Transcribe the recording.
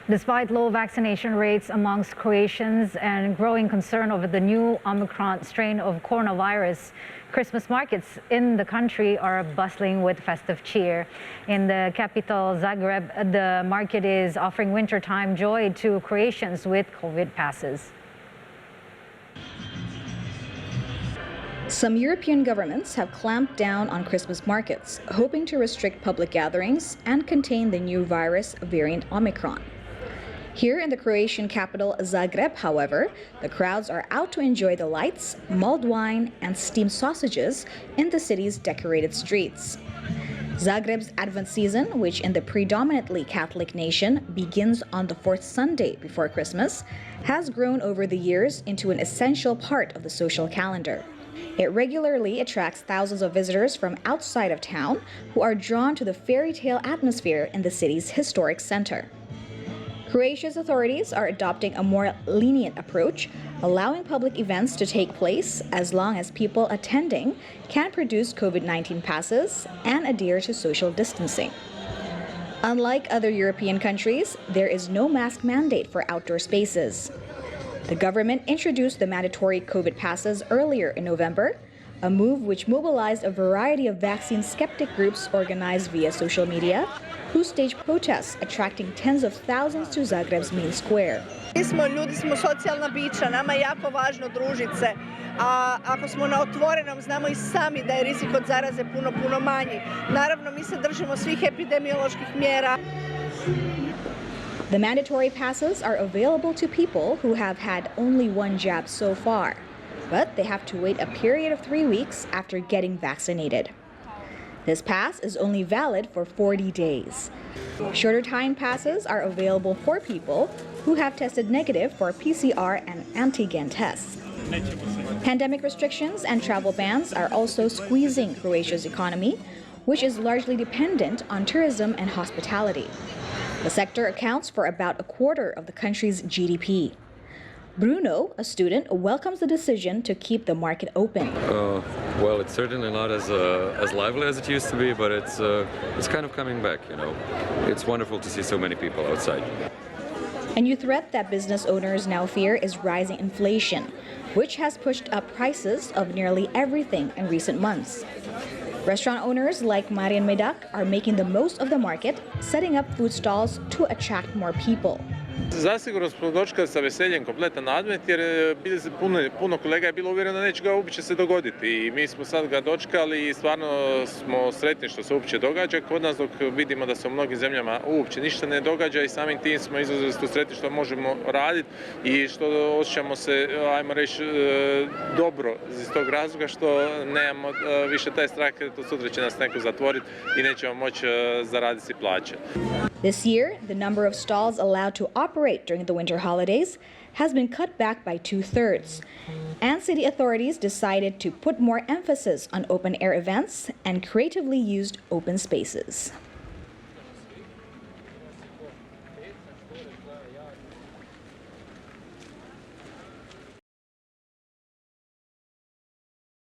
Despite low vaccination rates amongst Croatians and growing concern over the new Omicron strain of coronavirus, Christmas markets in the country are bustling with festive cheer. In the capital, Zagreb, the market is offering wintertime joy to Croatians with COVID passes. Some European governments have clamped down on Christmas markets, hoping to restrict public gatherings and contain the new virus variant Omicron. Here in the Croatian capital, Zagreb, however, the crowds are out to enjoy the lights, mulled wine, and steamed sausages in the city's decorated streets. Zagreb's Advent season, which in the predominantly Catholic nation begins on the fourth Sunday before Christmas, has grown over the years into an essential part of the social calendar. It regularly attracts thousands of visitors from outside of town who are drawn to the fairy tale atmosphere in the city's historic center. Croatia's authorities are adopting a more lenient approach, allowing public events to take place as long as people attending can produce COVID-19 passes and adhere to social distancing. Unlike other European countries, there is no mask mandate for outdoor spaces. The government introduced the mandatory COVID passes earlier in November, a move which mobilized a variety of vaccine skeptic groups organized via social media, who staged protests attracting tens of thousands to Zagreb's main square. Ljudi smo socijalna bića, nama je jako važno družiti se, a ako smo na otvorenom znamo i sami da je rizik od zaraze puno manji. Naravno, mi se držimo svih epidemioloških mjera. The mandatory passes are available to people who have had only one jab so far, but they have to wait a period of 3 weeks after getting vaccinated. This pass is only valid for 40 days. Shorter time passes are available for people who have tested negative for PCR and antigen tests. Pandemic restrictions and travel bans are also squeezing Croatia's economy, which is largely dependent on tourism and hospitality. The sector accounts for about a quarter of the country's GDP. Bruno, a student, welcomes the decision to keep the market open. Well, it's certainly not as lively as it used to be, but it's kind of coming back, you know. It's wonderful to see so many people outside. A new threat that business owners now fear is rising inflation, which has pushed up prices of nearly everything in recent months. Restaurant owners like Marian Medak are making the most of the market, setting up food stalls to attract more people. Zasigurno smo dočekali sa veseljem kompletan advent jer puno kolega je bilo uvjereno da neće ga uopće se dogoditi i mi smo sad ga dočekali i stvarno smo sretni što se uopće događa. Kod nas dok vidimo da se u mnogim zemljama uopće ništa ne događa i samim tim smo izuzetno sretni što možemo raditi i što osjećamo se, ajmo reći, dobro iz tog razloga što nemamo više taj strah da sutra će nas neko zatvoriti i nećemo moći zaraditi si plaće. This year, the number of stalls allowed to operate during the winter holidays has been cut back by 2/3, and city authorities decided to put more emphasis on open-air events and creatively used open spaces.